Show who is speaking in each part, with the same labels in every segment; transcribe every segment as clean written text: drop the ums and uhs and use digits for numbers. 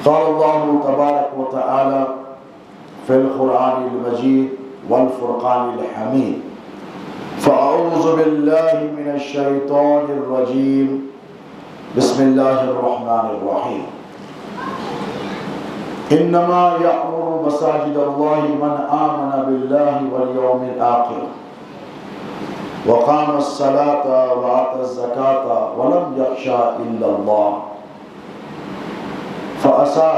Speaker 1: قال الله تبارك وتعالى في القرآن المجيد والفرقان الحميد فأعوذ بالله من الشيطان الرجيم بسم الله الرحمن الرحيم إنما يأمر مساجد الله من آمن بالله واليوم الآخر وقام الصلاة وآتى الزكاة ولم يخشى إلا الله فعسى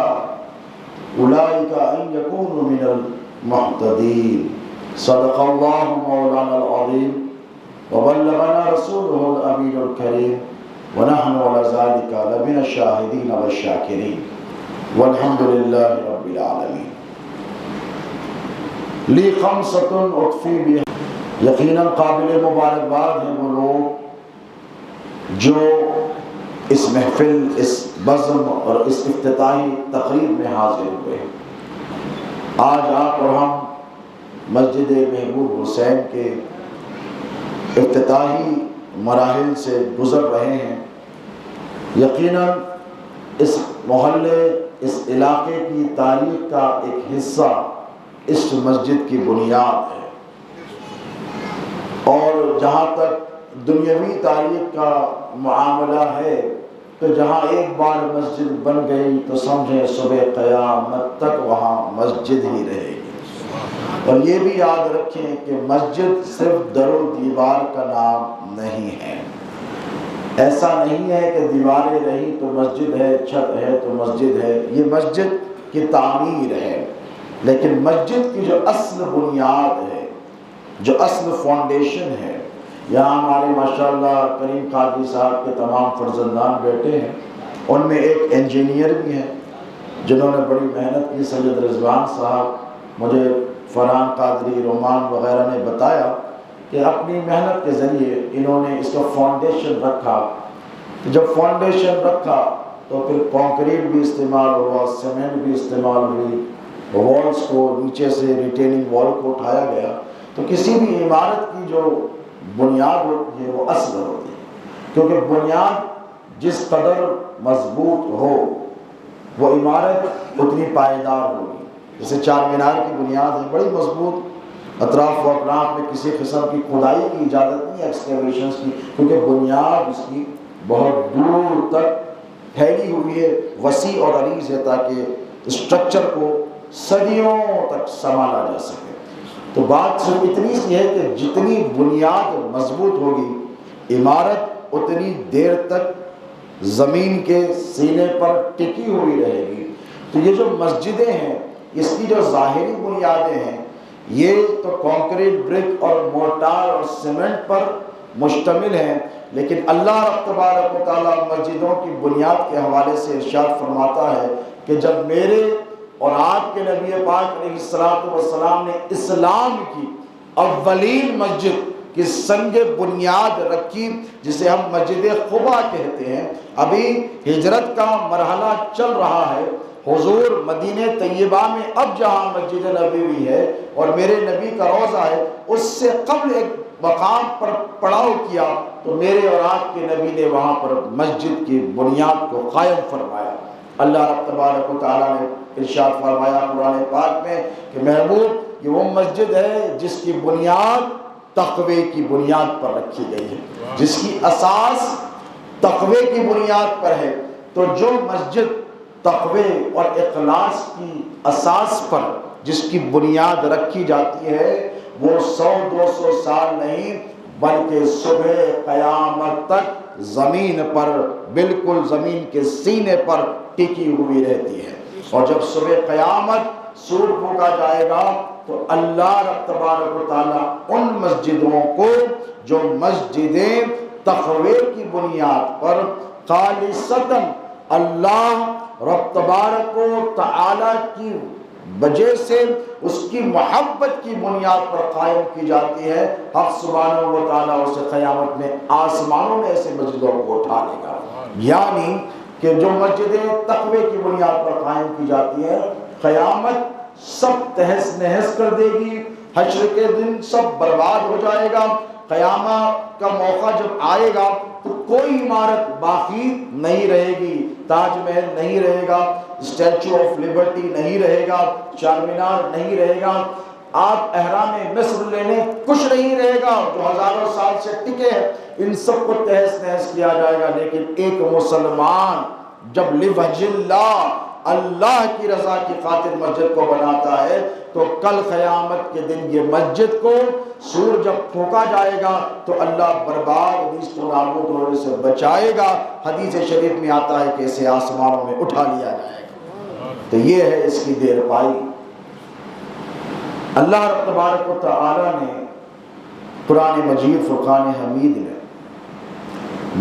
Speaker 1: أولئك أن يكونوا من المهتدين صدق الله مولانا العظيم وبلغنا رسوله الأمين الكريم ونحن على ذلك لمن الشاهدين والشاكرين والحمد لله رب العالمين. لی خمسۃ اطفی بها، یقیناً قابل مبارکباد ہیں وہ لوگ جو اس محفل، اس بزم اور اس افتتاحی تقریب میں حاضر ہوئے ہیں۔ آج آپ اور ہم مسجد محبوب حسین کے افتتاحی مراحل سے گزر رہے ہیں۔ یقیناً اس محلے، اس علاقے کی تاریخ کا ایک حصہ اس مسجد کی بنیاد ہے، اور جہاں تک دنیاوی تاریخ کا معاملہ ہے تو جہاں ایک بار مسجد بن گئی تو سمجھیں صبح قیامت تک وہاں مسجد ہی رہے گی۔ اور یہ بھی یاد رکھیں کہ مسجد صرف در و دیوار کا نام نہیں ہے۔ ایسا نہیں ہے کہ دیواریں رہی تو مسجد ہے، چھت ہے تو مسجد ہے۔ یہ مسجد کی تعمیر ہے، لیکن مسجد کی جو اصل بنیاد ہے، جو اصل فاؤنڈیشن ہے، یہاں ہمارے ماشاءاللہ کریم قادری صاحب کے تمام فرزندان بیٹے ہیں، ان میں ایک انجینئر بھی ہیں جنہوں نے بڑی محنت کی۔ سید رضوان صاحب، مجھے فرحان قادری، رومان وغیرہ نے بتایا کہ اپنی محنت کے ذریعے انہوں نے اس کا فاؤنڈیشن رکھا۔ جب فاؤنڈیشن رکھا تو پھر کانکریٹ بھی استعمال ہوا، سیمنٹ بھی استعمال ہوئی، والز کو نیچے سے ریٹیننگ وال کو اٹھایا گیا۔ تو کسی بھی عمارت کی جو بنیاد ہوتی ہے وہ اصل ہوتی ہے، کیونکہ بنیاد جس قدر مضبوط ہو وہ عمارت اتنی پائیدار ہوگی۔ جیسے چار مینار کی بنیاد ہے، بڑی مضبوط، اطراف و اطراف میں کسی قسم کی کھدائی کی اجازت نہیں ہے، ایکسکیویشنز کی، کیونکہ بنیاد اس کی بہت دور تک پھیلی ہوئی ہے، وسیع اور عریض ہے، تاکہ اسٹرکچر کو صدیوں تک سنبھالا جا سکے۔ تو بات صرف اتنی سی ہے کہ جتنی بنیاد مضبوط ہوگی عمارت اتنی دیر تک زمین کے سینے پر ٹکی ہوئی رہے گی۔ تو یہ جو مسجدیں ہیں، اس کی جو ظاہری بنیادیں ہیں، یہ تو کانکریٹ، برک اور مورٹار اور سیمنٹ پر مشتمل ہیں، لیکن اللہ رب تبارک و تعالیٰ مسجدوں کی بنیاد کے حوالے سے ارشاد فرماتا ہے کہ جب میرے اور آپ کے نبی پاک علیہ السلام نے اسلام کی اولین مسجد کی سنگ بنیاد رکھی، جسے ہم مسجد قباء کہتے ہیں۔ ابھی ہجرت کا مرحلہ چل رہا ہے، حضور مدینہ طیبہ میں اب جہاں مسجد نبوی ہے اور میرے نبی کا روضہ ہے، اس سے قبل ایک مقام پر پڑاؤ کیا تو میرے اور آپ کے نبی نے وہاں پر مسجد کی بنیاد کو قائم فرمایا۔ اللہ رب تبارک و تعالیٰ نے ارشاد فرمایا قرآن پاک میں کہ محبوب یہ وہ مسجد ہے جس کی بنیاد تقوی کی بنیاد پر رکھی گئی ہے، جس کی اساس تقوی کی بنیاد پر ہے۔ تو جو مسجد تقوی اور اخلاص کی اساس پر جس کی بنیاد رکھی جاتی ہے، وہ 100-200 سال نہیں بلکہ صبح قیامت تک زمین پر، بالکل زمین کے سینے پر ٹکی ہوئی رہتی ہے۔ اور جب صبح قیامت سور پھونکا جائے گا تو اللہ رب تبارک و تعالیٰ ان مسجدوں کو جو مسجدیں تقوی کی بنیاد پر خالصتاً اللہ رب تبارک و تعالیٰ کی وجہ سے اس کی محبت کی بنیاد پر قائم کی جاتی ہے، حق سبحانہ و تعالیٰ اسے قیامت میں آسمانوں میں ایسے مسجدوں کو اٹھا لے گا۔ یعنی کہ جو مسجدیں تقوی کی بنیاد پر قائم کی جاتی ہے، قیامت سب تہس نہس کر دے گی، حشر کے دن سب برباد ہو جائے گا۔ قیامت کا موقع جب آئے گا تو کوئی عمارت باقی نہیں رہے گی، تاج محل نہیں رہے گا، اسٹیچو آف لبرٹی نہیں رہے گا، چار مینار نہیں رہے گا، آپ احرام مصر لے لیں کچھ نہیں رہے گا جو ہزاروں سال سے ٹکے ہیں، ان سب کو تہس نہس کیا جائے گا۔ لیکن ایک مسلمان جب لوجہ اللہ، اللہ کی رضا کی خاطر مسجد کو بناتا ہے تو کل قیامت کے دن یہ مسجد کو سور جب پھونکا جائے گا تو اللہ برباد نیست و نابود ہونے سے بچائے گا۔ حدیث شریف میں آتا ہے کہ اسے آسمانوں میں اٹھا لیا جائے گا۔ تو یہ ہے اس کی دیر پائی۔ اللہ رب تبارک و تعالی نے قرآن مجید فرقان حمید میں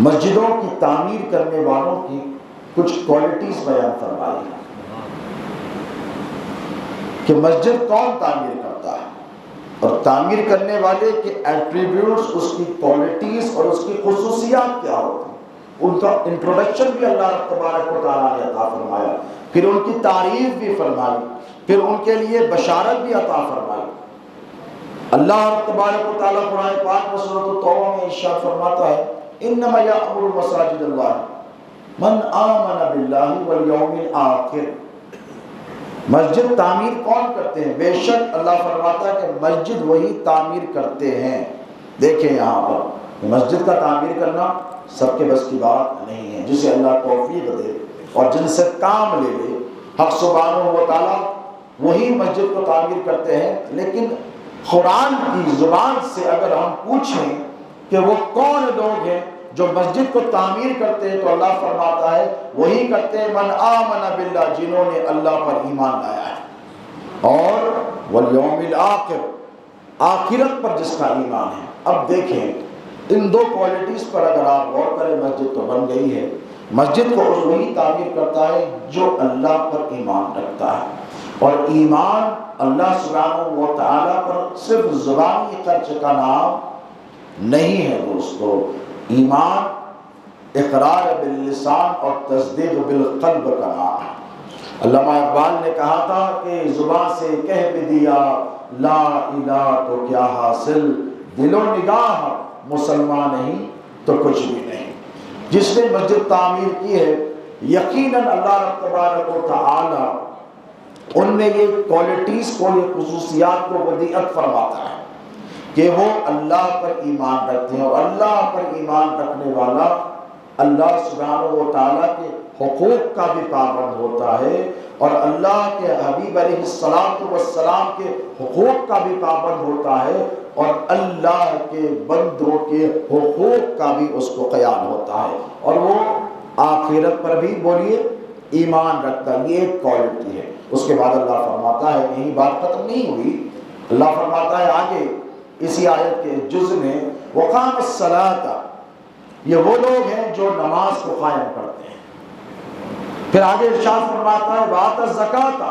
Speaker 1: مسجدوں کی تعمیر کرنے والوں کی کچھ کوالٹیز بیان فرمائی ہیں کہ مسجد کون تعمیر کرتا ہے اور تعمیر کرنے والے کے ایٹریبیوٹس، اس کی کوالٹیز اور اس کی خصوصیات کیا ہوتی ہیں۔ ان کا انٹروڈکشن بھی اللہ رب تبارک و تعالیٰ نے عطا فرمایا، پھر ان کی تعریف بھی فرمائی، پھر ان کے لیے بشارت بھی عطا فرمائی۔ اللہ رب تبارک و تعالیٰ قرآن پاک میں سورۃ التوبہ میں ارشاد فرماتا ہے انما یأمر مساجد اللہ من آمن باللہ والیوم الآخر۔ مسجد تعمیر کون کرتے ہیں؟ بے شک اللہ فرماتا ہے کہ مسجد وہی تعمیر کرتے ہیں۔ دیکھیں یہاں پر مسجد کا تعمیر کرنا سب کے بس کی بات نہیں ہے، جسے اللہ توفیق دے اور جن سے کام لے لے حق سبحانہ و تعالیٰ وہی مسجد کو تعمیر کرتے ہیں۔ لیکن قرآن کی زبان سے اگر ہم پوچھیں کہ وہ کون لوگ ہیں جو مسجد کو تعمیر کرتے ہیں تو اللہ فرماتا ہے وہی کرتے ہیں من آمن باللہ، جنہوں نے اللہ پر ایمان لایا ہے، اور والیوم الآخر، آخرت پر جس کا ایمان ہے۔ اب دیکھیں ان دو کوالٹیز پر اگر آپ غور کریں، مسجد تو بن گئی ہے۔ مسجد کو وہی تعمیر کرتا ہے جو اللہ پر ایمان رکھتا ہے، اور ایمان اللہ سبحانہ و تعالیٰ پر صرف زبانی خرچ کا نام نہیں ہے دوستو۔ ایمان اقرار باللسان اور تصدیق بالقلب کا نام ہے۔ علامہ اقبال نے کہا تھا کہ زبان سے کہہ بھی دیا لا الہ تو کیا حاصل، دل و نگاہ مسلمان نہیں تو کچھ بھی نہیں۔ جس نے مسجد تعمیر کی ہے یقیناً اللہ رب تبارک و تعالی ان میں یہ کوالٹیز کو، یہ خصوصیات کو ودیعت فرماتا ہے کہ وہ اللہ پر ایمان رکھتے ہیں، اور اللہ پر ایمان رکھنے والا اللہ سبحانہ و تعالیٰ کے حقوق کا بھی پابند ہوتا ہے، اور اللہ کے حبیب علیہ السلام کے حقوق کا بھی پابند ہوتا ہے، اور اللہ کے بندوں کے حقوق کا بھی اس کو خیال ہوتا ہے، اور وہ آخرت پر بھی بولیے ایمان رکھتا ہے۔ یہ ایک کوالٹی ہے۔ اس کے بعد اللہ فرماتا ہے، یہی بات ختم نہیں ہوئی، اللہ فرماتا ہے آگے اسی آیت کے جز میں وقام الصلاۃ، یہ وہ لوگ ہیں جو نماز کو قائم کرتے ہیں۔ پھر آگے ارشاد فرماتا ہے وآت الزکاۃ،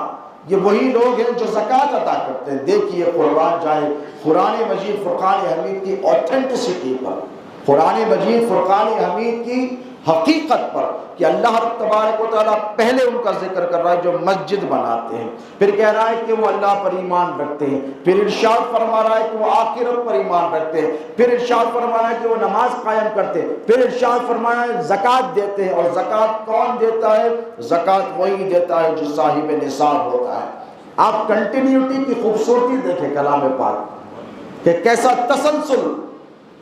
Speaker 1: یہ وہی لوگ ہیں جو زکوٰۃ ادا کرتے ہیں۔ دیکھیے قربان جائے قرآن مجید فرقان حمید کی اوتھینٹسٹی پر، قرآن مجید فرقان حمید کی حقیقت پر، کہ اللہ رب تبارک و تعالیٰ پہلے ان کا ذکر کر رہا ہے جو مسجد بناتے ہیں، پھر کہہ رہا ہے کہ وہ اللہ پر ایمان رکھتے ہیں، پھر ارشاد فرما رہا ہے کہ وہ آخرت پر ایمان رکھتے ہیں، پھر ارشاد فرما رہا ہے کہ وہ نماز قائم کرتے ہیں، پھر ارشاد فرما رہا ہے زکوٰۃ دیتے ہیں۔ اور زکوٰۃ کون دیتا ہے؟ زکوٰۃ وہی دیتا ہے جو صاحب نصاب ہوتا ہے۔ آپ کنٹینیوٹی کی خوبصورتی دیکھیں کلام پاک کہ کیسا تسلسل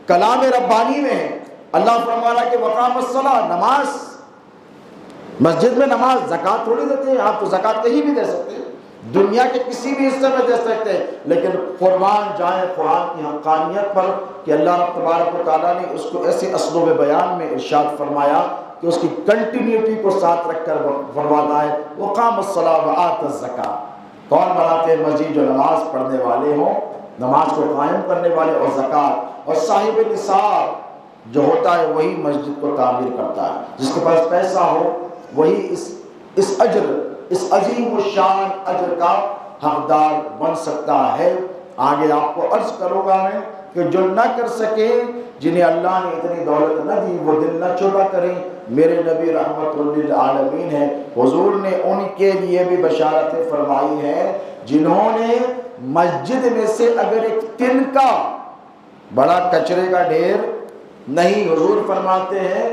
Speaker 1: کلام ربانی میں ہے۔ اللہ فرما رہا ہے کہ وقام الصلاۃ، نماز، مسجد میں نماز، زکوٰۃ تھوڑی دیتے ہیں آپ، تو زکوٰۃ کہیں بھی دے سکتے ہیں، دنیا کے کسی بھی حصے میں دے سکتے ہیں، لیکن قربان جائیں قرآن کی حقانیت پر کہ اللہ رب تبارک و تعالیٰ نے اس کو ایسے اسلوب بیان میں ارشاد فرمایا کہ اس کی کنٹینیوٹی کو ساتھ رکھ کر فرماتا ہے وقام الصلاۃ وآت الزکاۃ۔ کون بناتے ہیں مسجد؟ جو نماز پڑھنے والے ہوں، نماز کو قائم کرنے والے، اور زکوٰۃ، اور صاحب نصاب جو ہوتا ہے وہی مسجد کو تعمیر کرتا ہے۔ جس کے پاس پیسہ ہو وہی اس اجر، اس عظیم الشان اجر کا حقدار بن سکتا ہے۔ آگے آپ کو عرض کروں گا میں کہ جو نہ کر سکے، جنہیں اللہ نے اتنی دولت نہ دی، وہ دل نہ چھوٹا کریں۔ میرے نبی رحمت للعالمین ہیں، حضور نے ان کے لیے بھی بشارتیں فرمائی ہیں جنہوں نے مسجد میں سے اگر ایک تن کا بڑا کچرے کا ڈھیر نہیں، حضور فرماتے ہیں،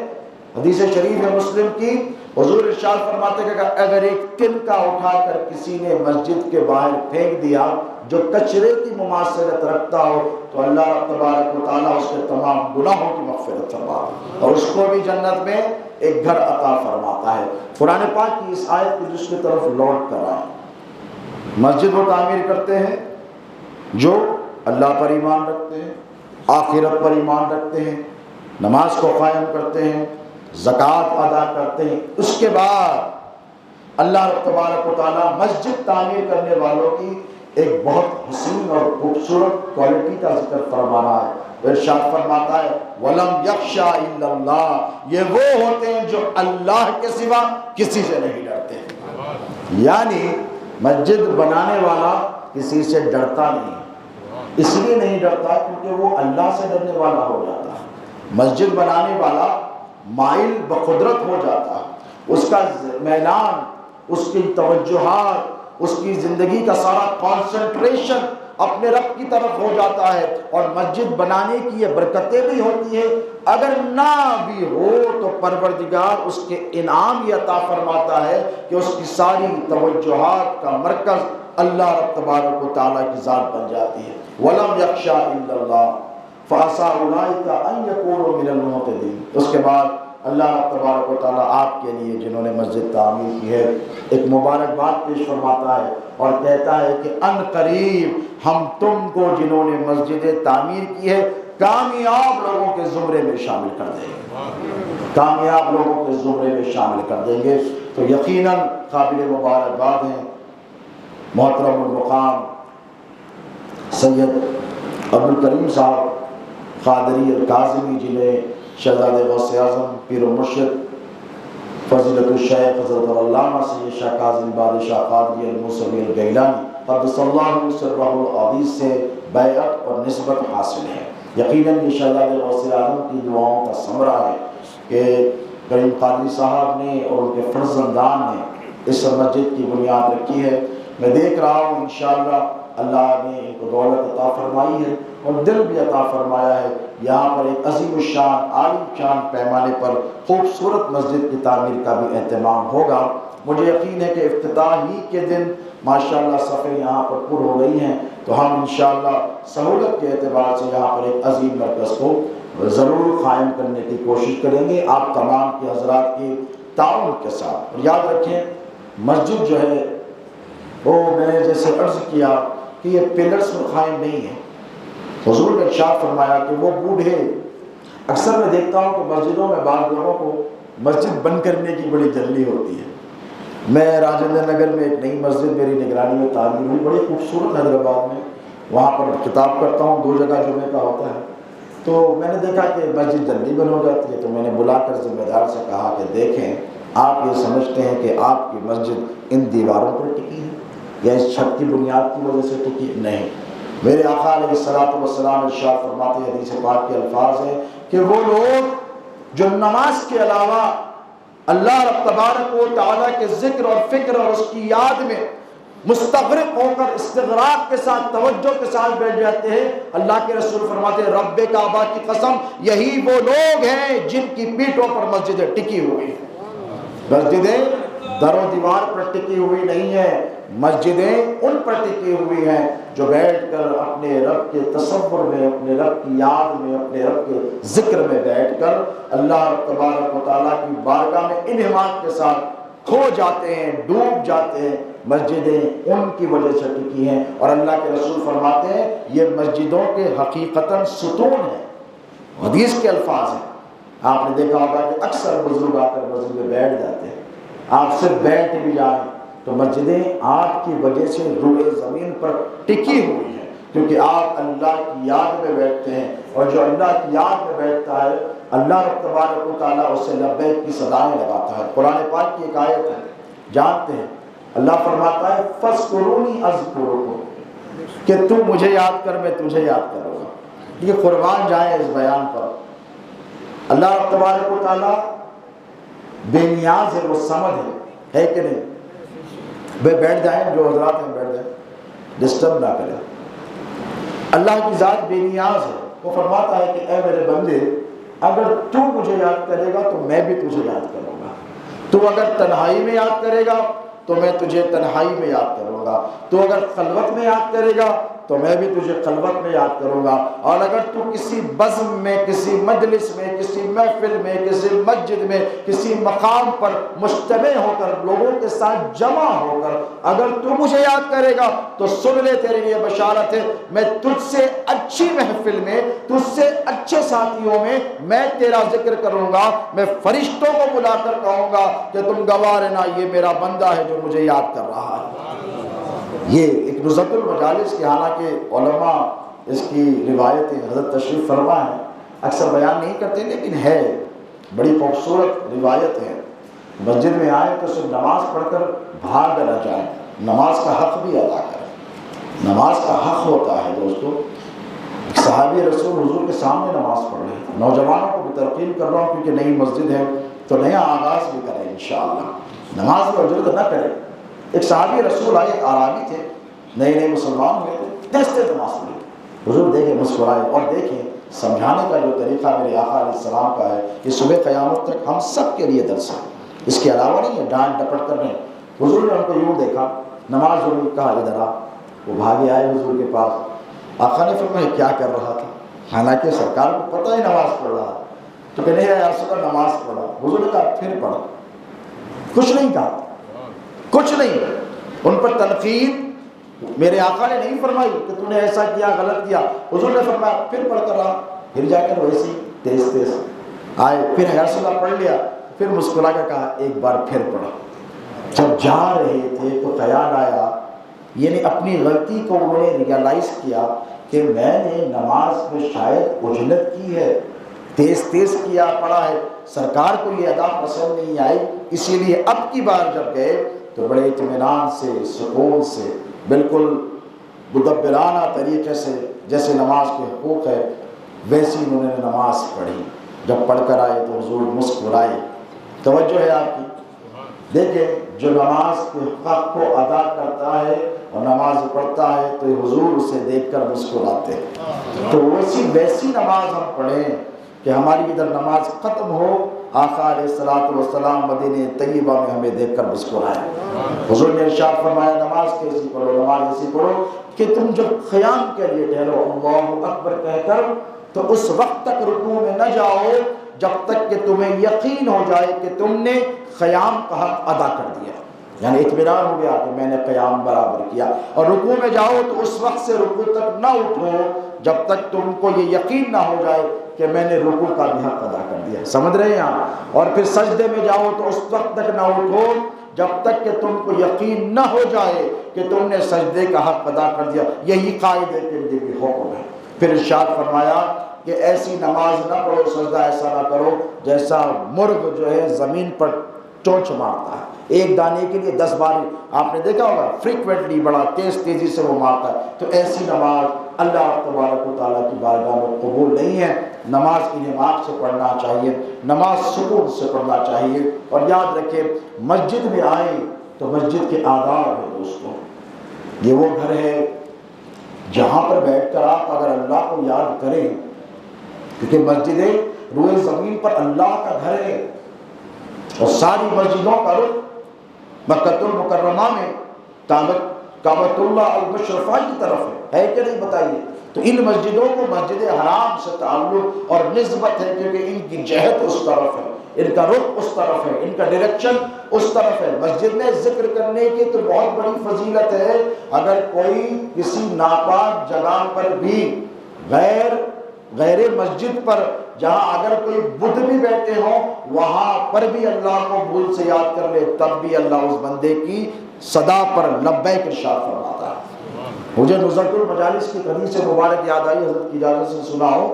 Speaker 1: حدیث شریف ہے مسلم کی، حضور ارشاد فرماتے ہیں کہ اگر ایک تنکا اٹھا کر کسی نے مسجد کے باہر پھینک دیا جو کچرے کی مماثلت رکھتا ہو تو اللہ رب تبارک و تعالیٰ اس کے تمام گناہوں کی مغفرت فرماتا اور اس کو بھی جنت میں ایک گھر عطا فرماتا ہے۔ قرآن پاک کی اس آیت کی جس کی طرف لوٹ کر آئیں، مسجد وہ تعمیر کرتے ہیں جو اللہ پر ایمان رکھتے ہیں، آخرت پر ایمان رکھتے ہیں، نماز کو قائم کرتے ہیں، زکوٰۃ ادا کرتے ہیں۔ اس کے بعد اللہ رب تبارک و تعالیٰ مسجد تعمیر کرنے والوں کی ایک بہت حسین اور خوبصورت کوالٹی کا ذکر فرما رہا ہے۔ ارشاد فرماتا ہے وَلَمْ يَخْشَ إِلَّا اللَّهُ، یہ وہ ہوتے ہیں جو اللہ کے سوا کسی سے نہیں ڈرتے۔ یعنی مسجد بنانے والا کسی سے ڈرتا نہیں، اس لیے نہیں ڈرتا کیونکہ وہ اللہ سے ڈرنے والا ہو جاتا ہے۔ مسجد بنانے والا مائل بقدرت ہو جاتا ہے، اس کا میلان، اس کی توجہات، اس کی زندگی کا سارا کانسنٹریشن اپنے رب کی طرف ہو جاتا ہے۔ اور مسجد بنانے کی یہ برکتیں بھی ہوتی ہیں، اگر نہ بھی ہو تو پروردگار اس کے انعام یہ عطا فرماتا ہے کہ اس کی ساری توجہات کا مرکز اللہ رب تبارک و تعالیٰ کی ذات بن جاتی ہے۔ وَلَمْ يَخْشَ إِلَّا اللَّهُ فَعَسَىٰ أُولَٰئِكَ أَن يَكُونُوا مِنَ الْمُهْتَدِينَ۔ اس کے بعد اللہ رب تبارک و تعالیٰ آپ کے لیے جنہوں نے مسجد تعمیر کی ہے ایک مبارکباد پیش فرماتا ہے اور کہتا ہے کہ ان قریب ہم تم کو جنہوں نے مسجد تعمیر کی ہے کامیاب لوگوں کے زمرے میں شامل کر دیں گے، کامیاب لوگوں کے زمرے میں شامل کر دیں گے۔ تو یقیناً قابل مبارکباد ہیں محترم المقام سید عبدالکریم صاحب قادری الکاظمی جنہیں شہزادہ غوث اعظم پیر و مرشد فضیلت الشیخ حضرت علامہ سید شاہ کاظم بادشاہ قادری الموسوی الگیلانی قدس اللہ سرہ العزیز سے بیعت اور نسبت حاصل ہے۔ یقیناً یہ شہزادہ غوث اعظم کی دعاؤں کا ثمرہ ہے کہ کریم قادری صاحب نے اور ان کے فرزندان نے اس مسجد کی بنیاد رکھی ہے۔ میں دیکھ رہا ہوں انشاءاللہ اللہ نے ان کو دولت عطا فرمائی ہے اور دل بھی عطا فرمایا ہے۔ یہاں پر ایک عظیم الشان عالی شان پیمانے پر خوبصورت مسجد کی تعمیر کا بھی اہتمام ہوگا۔ مجھے یقین ہے کہ افتتاحی کے دن ماشاءاللہ صفیں یہاں پر پر ہو گئی ہیں تو ہم انشاءاللہ سہولت کے اعتبار سے یہاں پر ایک عظیم مرکز کو ضرور قائم کرنے کی کوشش کریں گے آپ تمام کے حضرات کے تعاون کے ساتھ۔ اور یاد رکھیں مسجد جو ہے وہ میں نے جیسے عرض کیا کہ یہ پلرز پر قائم نہیں ہے۔ حضور نے ارشاد فرمایا کہ وہ بوڑھے، اکثر میں دیکھتا ہوں کہ مسجدوں میں بعض لوگوں کو مسجد بند کرنے کی بڑی جلدی ہوتی ہے۔ میں راجندر نگر میں ایک نئی مسجد میری نگرانی میں تعمیر ہوئی، بڑی خوبصورت حیدرآباد میں، وہاں پر خطاب کرتا ہوں، 2 جگہ جمعے کا ہوتا ہے، تو میں نے دیکھا کہ مسجد جلدی بند ہو جاتی ہے، تو میں نے بلا کر ذمہ دار سے کہا کہ دیکھیں آپ یہ سمجھتے ہیں کہ آپ کی مسجد ان دیواروں پر ٹکی ہے یا اس چھت کی بنیاد کی وجہ سے ٹکی؟ نہیں، میرے آقا علیہ الصلوۃ والسلام ارشاد فرماتے ہیں، حدیث پاک کے الفاظ ہیں کہ وہ لوگ جو نماز کے علاوہ اللہ رب تبارک و تعالیٰ کے ذکر اور فکر اور اس کی یاد میں مستغرق ہو کر استغراق کے ساتھ توجہ کے ساتھ بیٹھ جاتے ہیں، اللہ کے رسول فرماتے ہیں رب کعبہ کی قسم یہی وہ لوگ ہیں جن کی پیٹھوں پر مسجدیں ٹکی ہوئی ہیں۔ مسجدیں در و دیوار پر ٹکی ہوئی نہیں ہیں، مسجدیں ان پر ٹکی ہوئی ہیں جو بیٹھ کر اپنے رب کے تصور میں، اپنے رب کی یاد میں، اپنے رب کے ذکر میں بیٹھ کر اللہ تبارک و تعالیٰ کی بارگاہ میں انہماک کے ساتھ کھو جاتے ہیں، ڈوب جاتے ہیں۔ مسجدیں ان کی وجہ سے ٹکی ہیں اور اللہ کے رسول فرماتے ہیں یہ مسجدوں کے حقیقتاً ستون ہیں، حدیث کے الفاظ ہیں۔ آپ نے دیکھا ہوگا کہ اکثر بزرگ آ کر مسجد میں بیٹھ جاتے ہیں، آپ صرف بیٹھ بھی جائیں تو مسجدیں آپ کی وجہ سے روئے زمین پر ٹکی ہوئی ہیں، کیونکہ آپ اللہ کی یاد میں بیٹھتے ہیں، اور جو اللہ کی یاد میں بیٹھتا ہے اللہ رب تبارک و تعالیٰ اس سے لبیک کی صدائیں لگاتا ہے۔ قرآن پاک کی ایک آیت ہے، جانتے ہیں اللہ فرماتا ہے فَاذْكُرُونِی أَذْكُرُکُم، کہ تو مجھے یاد کر میں تجھے یاد کروں گا۔ یہ قربان جائیں اس بیان پر، اللہ رب تبارک و تعالیٰ بے نیاز ہے، وہ صمد ہے کہ نہیں؟ بیٹھ جائیں، جو حضرات ہیں بیٹھ جائیں، ڈسٹرب نہ کریں۔ اللہ کی ذات بے نیاز ہے، وہ فرماتا ہے کہ اے میرے بندے اگر تو مجھے یاد کرے گا تو میں بھی تجھے یاد کروں گا، تو اگر تنہائی میں یاد کرے گا تو میں تجھے تنہائی میں یاد کروں گا، تو اگر خلوت میں یاد کرے گا تو میں بھی تجھے خلوت میں یاد کروں گا، اور اگر تو کسی بزم میں، کسی مجلس میں، کسی محفل میں، کسی مسجد میں، کسی مقام پر مجتمع ہو کر، لوگوں کے ساتھ جمع ہو کر اگر تو مجھے یاد کرے گا تو سن لے، تیرے لیے بشارت ہے، میں تجھ سے اچھی محفل میں، تجھ سے اچھے ساتھیوں میں تیرا ذکر کروں گا، میں فرشتوں کو بلا کر کہوں گا کہ تم گواہ رہنا یہ میرا بندہ ہے جو مجھے یاد کر رہا ہے۔ یہ ایک نزہت المجالس کی، حالانکہ علماء اس کی روایتیں حضرت تشریف فرما ہے، اکثر بیان نہیں کرتے، لیکن ہے بڑی خوبصورت روایت ہے۔ مسجد میں آئے تو صرف نماز پڑھ کر بھاگ نہ جائیں، نماز کا حق بھی ادا کریں۔ نماز کا حق ہوتا ہے دوستو۔ صحابی رسول حضور کے سامنے نماز پڑھ رہے ہیں، نوجوانوں کو بھی تلقین کر رہا ہوں کیونکہ نئی مسجد ہے تو نیا آغاز بھی کریں انشاءاللہ، نماز میں اجرت نہ کریں۔ ایک صحابی رسول آئے، ایک عربی تھے، نئے مسلمان ہوئے تھے، دستے نماز پڑھی، حضور دیکھیں مسکرائے، اور دیکھیں سمجھانے کا جو طریقہ میرے آقا علیہ السلام کا ہے، یہ صبح قیامت تک ہم سب کے لیے درس ہے، اس کے علاوہ نہیں ہے، ڈانٹ ڈپٹ کر نہیں۔ حضور نے ان کو یوں دیکھا، نماز ضرور کہا ادھر آ، وہ بھاگے آئے حضور کے پاس، آقا نے فرمایا کیا کر رہا تھا؟ حالانکہ سرکار کو پتہ ہی نماز پڑھ رہا ہے، تو کہنے یا رسول اللہ نماز پڑھا۔ حضور نے کہا پھر پڑھا، کچھ نہیں کہا، کچھ نہیں۔ ان پر تنقید میرے آقا نے نہیں فرمائی کہ تو نے ایسا کیا، غلط کیا، حضور نے فرمایا پھر پڑھ کر رہا، پھر جا کر ویسے ہی تیز تیز آئے، پھر یا رسول اللہ پڑھ لیا، پھر مسکرا کر کہا ایک بار پھر پڑھا۔ جب جا رہے تھے تو خیال آیا، یعنی اپنی غلطی کو انہوں نے ریئلائز کیا کہ میں نے نماز میں شاید عجلت کی ہے، تیز تیز کیا پڑھا ہے، سرکار کو یہ ادا پسند نہیں آئی، اسی لیے اب کی بار جب گئے تو بڑے اطمینان سے، سکون سے، بالکل مدبرانہ طریقے سے، جیسے نماز کے حقوق ہے ویسی انہوں نے نماز پڑھی۔ جب پڑھ کر آئے تو حضور مسکرائے۔ توجہ ہے آپ کی؟ دیکھیں جو نماز کے حق کو ادا کرتا ہے اور نماز پڑھتا ہے تو حضور اسے دیکھ کر مسکراتے ہیں۔ تو ویسی نماز ہم پڑھیں کہ ہماری ادھر نماز ختم ہو، آقا علیہ الصلوۃ والسلام مدینہ طیبہ میں ہمیں دیکھ کر مسکرائے۔ حضور نے ارشاد فرمایا نماز کیسی پڑھو، نماز ایسی پڑھو کہ تم جب قیام کے لیے ٹھہرو اللہ اکبر کہہ کر تو اس وقت تک رکوع میں نہ جاؤ جب تک کہ تمہیں یقین ہو جائے کہ تم نے قیام کا حق ادا کر دیا، یعنی اطمینان ہو گیا کہ میں نے قیام برابر کیا۔ اور رکوع میں جاؤ تو اس وقت سے رکوع تک نہ اٹھو جب تک تم کو یہ یقین نہ ہو جائے کہ میں نے رکوع کا بھی حق ادا کر دیا، سمجھ رہے ہیں آپ؟ اور پھر سجدے میں جاؤ تو اس وقت تک نہ اٹھو جب تک کہ تم کو یقین نہ ہو جائے کہ تم نے سجدے کا حق ادا کر دیا۔ یہی قاعدے کے لیے بھی حکم ہے۔ پھر ارشاد فرمایا کہ ایسی نماز نہ پڑھو، سجدہ ایسا نہ کرو جیسا مرغ جو ہے زمین پر چونچ مارتا ہے، ایک دانے کے لیے 10 بار، آپ نے دیکھا ہوگا فریکوینٹلی، بڑا تیزی سے وہ مارتا ہے۔ تو ایسی نماز اللہ تبارک و تعالیٰ کی بارگاہ میں قبول نہیں ہے۔ نماز کی نماز سے پڑھنا چاہیے، نماز سکون سے پڑھنا چاہیے۔ اور یاد رکھیں مسجد میں آئیں تو مسجد کے آداب ہے دوستوں، یہ وہ گھر ہے جہاں پر بیٹھ کر آپ اگر اللہ کو یاد کریں، کیونکہ مسجدیں روئے زمین پر اللہ کا گھر ہے، اور ساری مسجدوں کا رخ مکہ المکرمہ میں کعبۃ اللہ المشرفہ کی طرف ہے کہ نہیں بتائیے؟ تو ان مسجدوں کو مسجد حرام سے تعلق اور نسبت ہے کیونکہ ان کی جہت اس طرف ہے، ان کا رخ اس طرف ہے، ان کا ڈائریکشن اس طرف ہے۔ مسجد میں ذکر کرنے کی تو بہت بڑی فضیلت ہے، اگر کوئی کسی ناپاک جگہ پر بھی غیر مسجد پر جہاں اگر کوئی بدھ بھی بیٹھے ہوں وہاں پر بھی اللہ کو بھول سے یاد کر لے تب بھی اللہ اس بندے کی صدا پر لبیک ارشاد فرماتا ہے۔ مجھے نزہت المجالس کی حدیث مبارک یاد آئی، حضرت کی اجازت سے سنا ہو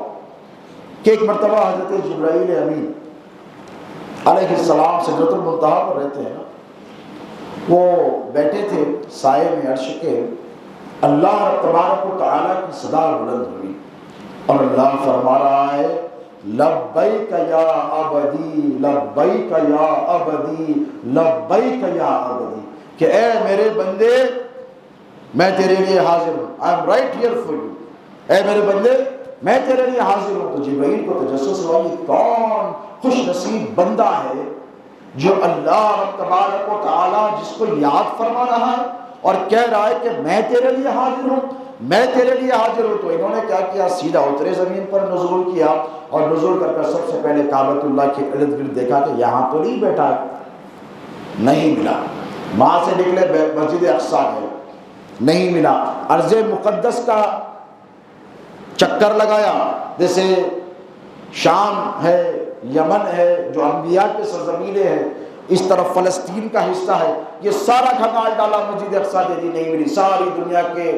Speaker 1: کہ ایک مرتبہ حضرت جبرائیل امین علیہ السلام سدرۃ المنتہا پر رہتے ہیں، وہ بیٹھے تھے سائے میں عرش کے، اللہ تبارک و تعالیٰ کی صدا بلند ہوئی اور اللہ فرما رہا ہے لبیک یا عبدی لبیک یا عبدی لبیک یا عبدی، کہ اے میرے بندے میں تیرے لیے حاضر ہوں، I am right here for you، اے میرے بندے میں تیرے لیے حاضر ہوں۔ تو جبرائیل کو تجسس ہوا یہ کون خوش نصیب بندہ ہے جو اللہ تبارک و تعالی جس کو یاد فرما رہا ہے اور کہہ رہا ہے کہ میں تیرے لیے حاضر ہوں، میں تیرے لیے حاضر ہوں۔ تو انہوں نے کیا کیا، سیدھا اترے زمین پر نزول کیا اور نزول کر کر سب سے پہلے کعبۃ اللہ کے ارد گرد دیکھا کہ یہاں تو نہیں بیٹھا ہے، نہیں ملا۔ وہاں سے نکلے مسجد اقصیٰ گئے، نہیں ملا۔ ارض مقدس کا چکر لگایا، جیسے شام ہے، یمن ہے جو انبیاء کے سرزمینیں ہیں، اس طرف فلسطین کا حصہ ہے، یہ سارا کھنگال ڈالا، مسجد اقصیٰ دے دی، نہیں ملی۔ ساری دنیا کے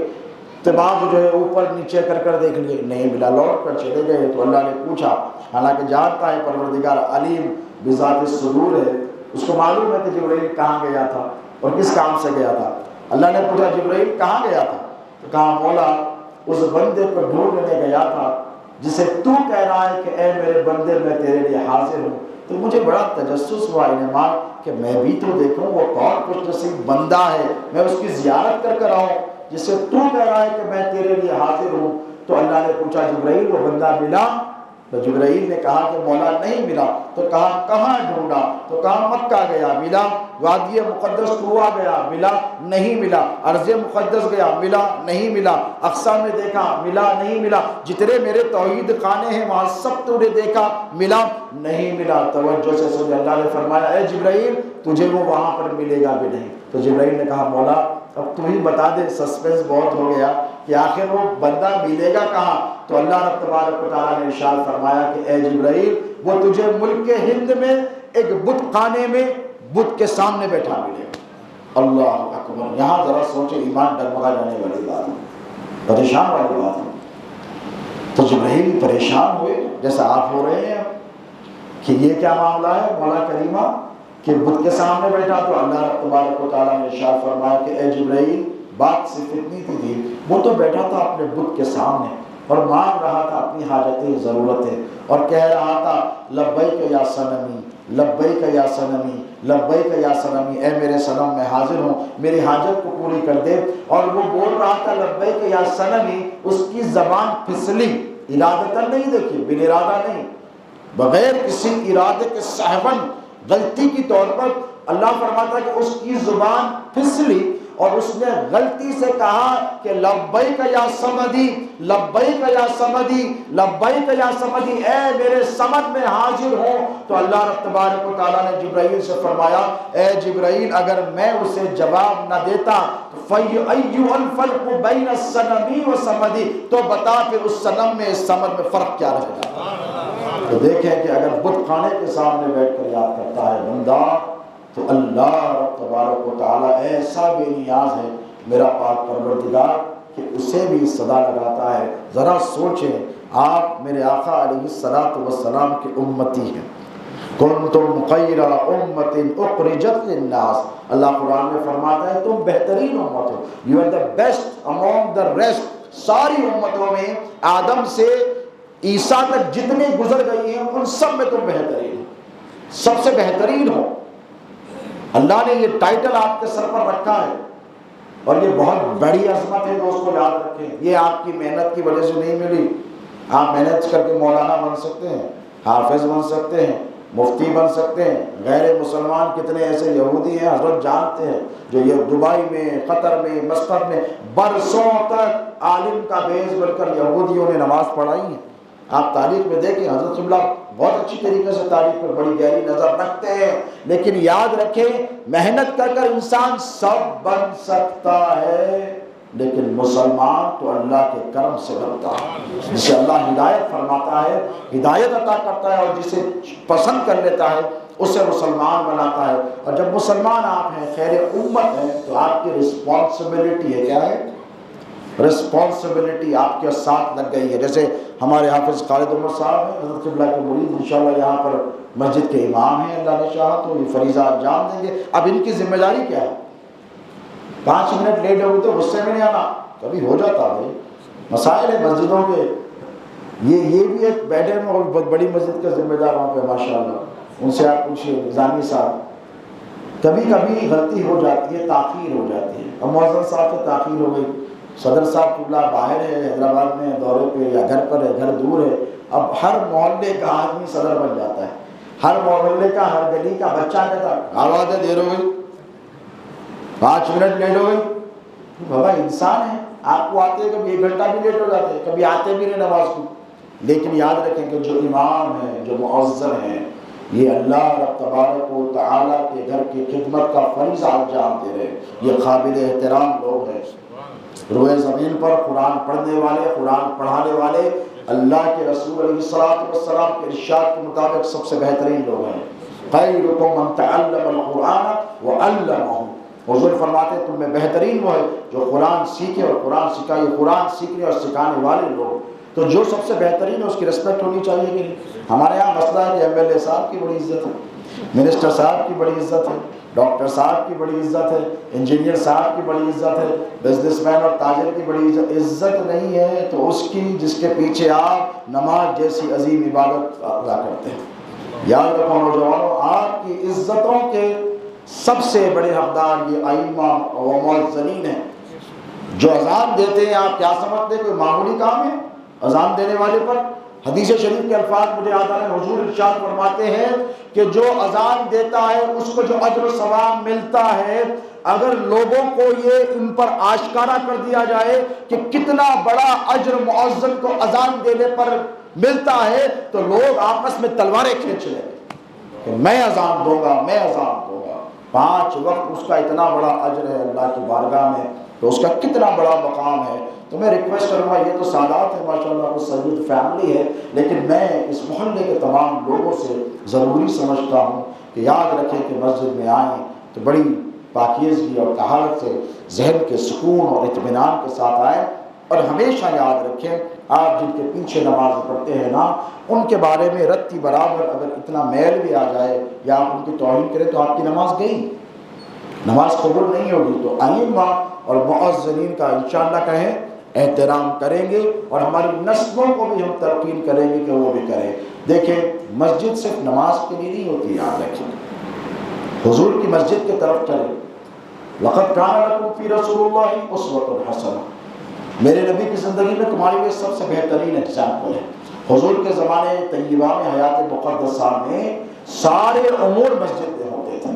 Speaker 1: طباق جو ہے اوپر نیچے کر کر دیکھ لیے، نہیں ملا۔ لوٹ کر چلے گئے تو اللہ نے پوچھا، حالانکہ جانتا ہے پروردگار علیم بذات الصدور ہے، اس کو معلوم ہے کہ جبرائیل کہاں گیا تھا اور کس کام سے گیا تھا۔ اللہ نے پوچھا جبرائیل کہاں گیا تھا؟ تو کہا مولا اس بندے کو ڈھونڈنے گیا تھا جسے تو کہہ رہا ہے کہ اے میرے بندے میں تیرے لیے حاضر ہوں۔ تو مجھے بڑا تجسس ہوا انعام کہ میں بھی تو دیکھوں وہ کون خوش نصیب بندہ ہے، میں اس کی زیارت کر کر آؤں جسے تو کہہ رہا ہے کہ میں تیرے لیے حاضر ہوں۔ تو اللہ نے پوچھا جبرائیل وہ بندہ ملا؟ تو جبرائیل نے کہا کہ مولا نہیں ملا۔ تو کہا کہاں ڈھونڈا؟ تو کہا مکہ گیا، ملا۔ وادی مقدس طوا گیا، ملا، نہیں ملا۔ ارض مقدس گیا، ملا، نہیں ملا۔ اقصیٰ میں دیکھا، ملا، نہیں ملا۔ جتنے میرے توحید خانے ہیں وہاں سب تو نے دیکھا، ملا، نہیں ملا۔ توجہ سے سن، اللہ نے فرمایا اے جبرائیل تجھے وہ وہاں پر ملے گا بھی نہیں۔ تو جبرائیل نے کہا مولا اب تو ہی بتا دے، سسپینس بہت ہو گیا کہ آخر وہ بندہ ملے گا کہاں؟ تو اللہ رب تبارک و تعالیٰ نے ارشاد فرمایا کہ اے جبرائیل وہ تجھے ملک ہند میں ایک بت خانے میں بت کے سامنے بیٹھا ملے گا۔ اللہ اکبر! یہاں ذرا سوچے، ایمان ڈگمگا جانے والی بات ہے، پریشان والی بات ہے۔ تو جبرائیل پریشان ہوئے جیسا آپ ہو رہے ہیں کہ یہ کیا معاملہ ہے مولا کریمہ کہ بت کے سامنے بیٹھا؟ تو اللہ رب تبارک و تعالیٰ نے ارشاد فرمایا کہ اے جبرائیل بات صرف اتنی تھی، وہ تو بیٹھا تھا اپنے بت کے سامنے اور مانگ رہا تھا اپنی حاجتیں، ضرورتیں، اور کہہ رہا تھا لبیک یا صنمی، لبیک یا صنمی، لبیک یا صنمی، اے میرے صنم میں حاضر ہوں، میری حاجت کو پوری کر دے۔ اور وہ بول رہا تھا لبیک یا صنمی، اس کی زبان پھسلی، ارادتاً نہیں، دیکھیے بن ارادہ نہیں، بغیر کسی ارادے کے صحباً غلطی کی طور پر اللہ فرماتا ہے کہ اس کی زبان پھسلی اور اس نے غلطی سے کہا کہ لبیک یا صمدی، لبیک یا صمدی، لبیک یا صمدی، اے میرے صمد میں حاضر ہوں۔ تو اللہ رب تبارک و تعالیٰ نے جبرائیل سے فرمایا اے جبرائیل اگر میں اسے جواب نہ دیتا فَيُؤَيُّ الْفَرْقُ بَيْنَ الصَّنَمِ وَصَمَدِ، تو بتا پھر اس صنم میں اس صمد میں فرق کیا رہے گا۔ تو دیکھیں کہ اگر بت خانے کے سامنے بیٹھ کر یاد کرتا ہے بندہ تو اللہ رب تبارک و تعالیٰ ایسا بے نیاز ہے میرا پاک پروردگار کہ اسے بھی صدا لگاتا ہے۔ ذرا سوچیں، آپ میرے آقا علیہ الصلوۃ والسلام کی امتی ہیں، کنتم خیر امت اخرجت للناس، اللہ قرآن میں فرماتا ہے تم بہترین امت ہو، you are the best among the rest. ساری امتوں میں آدم سے عیسیٰ تک جتنے گزر گئی ہیں ان سب میں تم بہترین ہو، سب سے بہترین ہو۔ اللہ نے یہ ٹائٹل آپ کے سر پر رکھا ہے اور یہ بہت بڑی عظمت ہے، دوستو یاد رکھیں، یہ آپ کی محنت کی وجہ سے نہیں ملی۔ آپ محنت کر کے مولانا بن سکتے ہیں، حافظ بن سکتے ہیں، مفتی بن سکتے ہیں۔ غیر مسلمان کتنے ایسے یہودی ہیں حضرت جانتے ہیں جو یہ دبئی میں، قطر میں، مسقط میں برسوں تک عالم کا بیس بن کر یہودیوں نے نماز پڑھائی ہے۔ آپ تاریخ میں دیکھیں حضرت قبلہ بہت اچھی طریقے سے تاریخ پر بڑی گہری نظر رکھتے ہیں، لیکن یاد رکھیں محنت کر کر انسان سب بن سکتا ہے، لیکن مسلمان تو اللہ کے کرم سے بنتا ہے۔ جسے اللہ ہدایت فرماتا ہے، ہدایت عطا کرتا ہے، اور جسے پسند کر لیتا ہے اسے مسلمان بناتا ہے۔ اور جب مسلمان آپ ہیں، خیر امت ہیں، تو آپ کی رسپانسبلٹی ہے، کیا ہے؟ رسپانسبلٹی آپ کے ساتھ لگ گئی ہے۔ جیسے ہمارے حافظ خالد عمر صاحب ہیں، حضرت قبلہ کے مرید، انشاءاللہ یہاں پر مسجد کے امام ہیں، اللہ نے چاہا تو یہ فریضہ انجام دیں گے۔ اب ان کی ذمہ داری کیا ہے؟ 5 منٹ لیٹ ہوئے تو غصے میں نہیں آنا، کبھی ہو جاتا بھائی، مسائل ہیں مسجدوں کے۔ یہ بھی ایک بیٹھے میں اور بہت بڑی مسجد کا ذمہ دار وہاں پہ ماشاءاللہ، ان سے آپ پوچھیے نظامی صاحب، کبھی کبھی غلطی ہو جاتی ہے، تاخیر ہو جاتی ہے۔ اب مؤذن صاحب سے تاخیر ہو گئی صدر صاحب قبلہ باہر ہے حیدرآباد میں دورے پہ یا گھر پر ہے، گھر دور ہے، اب ہر محلے کا آدمی صدر بن جاتا ہے، ہر محلے کا ہر گلی کا بچہ کہتا ہے آواز ہے دیر ہو گئی 5 منٹ لیٹ ہو گئی۔ بابا انسان ہے، آپ کو آتے ہیں کبھی 1 گھنٹہ بھی لیٹ ہو جاتے ہیں، کبھی آتے بھی نہیں نماز کو، لیکن یاد رکھیں کہ جو امام ہیں، جو مؤذن ہیں، یہ اللہ رب تبارک و تعالیٰ کے گھر کی خدمت کا فریضہ انجام دے رہے ہیں، یہ قابل احترام لوگ ہیں۔ روئے زمین پر قرآن پڑھنے والے، قرآن پڑھانے والے اللہ کے رسول علیہ السلام کے ارشاد کے مطابق سب سے بہترین لوگ ہیں۔ خیرکم من تعلم القرآن وعلمہ، حضور فرماتے ہیں تم میں بہترین وہ ہے جو قرآن سیکھے اور قرآن سکھائے، قرآن سیکھنے اور سکھانے والے لوگ۔ تو جو سب سے بہترین ہے اس کی رسپیکٹ ہونی چاہیے کہ نہیں؟ ہمارے یہاں مسئلہ ہے کہ ایم ایل اے صاحب کی بڑی عزت ہے، منسٹر صاحب کی بڑی عزت ہے، ڈاکٹر صاحب کی بڑی عزت ہے، انجینئر صاحب کی بڑی عزت ہے، بزنس مین اور تاجر کی بڑی عزت نہیں ہے تو اس کی جس کے پیچھے آپ نماز جیسی عظیم عبادت ادا کرتے ہیں۔ یاد رکھو نوجوانوں، آپ کی عزتوں کے سب سے بڑے حقدار یہ ائمہ و مؤذنین ہیں جو اذان دیتے ہیں۔ آپ کیا سمجھتے ہیں کوئی معمولی کام ہے اذان دینے والے پر؟ حدیث شریف کے الفاظ مجھے یاد آ رہے ہیں، حضور ارشاد فرماتے ہیں کہ جو اذان دیتا ہے اس کو جو اجر و ثواب ملتا ہے، اگر لوگوں کو یہ ان پر آشکارا کر دیا جائے کہ کتنا بڑا اجر مؤذن کو اذان دینے پر ملتا ہے تو لوگ آپس میں تلواریں کھینچ لیں کہ میں اذان دوں گا، میں اذان دوں گا۔ 5 وقت اس کا اتنا بڑا اجر ہے اللہ کی بارگاہ میں، تو اس کا کتنا بڑا مقام ہے۔ تو میں ریکویسٹ کروں گا، یہ تو سادات ہے ماشاءاللہ، وہ سید فیملی ہے، لیکن میں اس محلے کے تمام لوگوں سے ضروری سمجھتا ہوں کہ یاد رکھیں کہ مسجد میں آئیں تو بڑی پاکیزگی اور طہارت سے، ذہن کے سکون اور اطمینان کے ساتھ آئیں، اور ہمیشہ یاد رکھیں آپ جن کے پیچھے نماز پڑھتے ہیں نا، ان کے بارے میں رتی برابر اگر اتنا میل بھی آ جائے یا آپ ان کی توہین کریں تو آپ کی نماز گئی، نماز قبول نہیں ہوگی۔ تو ائمہ اور مؤذنین کا انشاءاللہ کہیں احترام کریں گے، اور ہماری نسلوں کو بھی ہم تلقین کریں گے کہ وہ بھی کریں۔ دیکھیں مسجد صرف نماز کے لیے نہیں ہوتی، یاد رکھیں حضور کی مسجد کی طرف چلیں۔ لقد کان لکم فی رسول اللہ اسوۃ حسنہ، میرے نبی کی زندگی میں تمہارے لیے سب سے بہترین ایگزامپل ہے۔ حضور کے زمانے طیبہ میں، حیات مقدسہ میں سارے امور مسجد میں ہوتے تھے،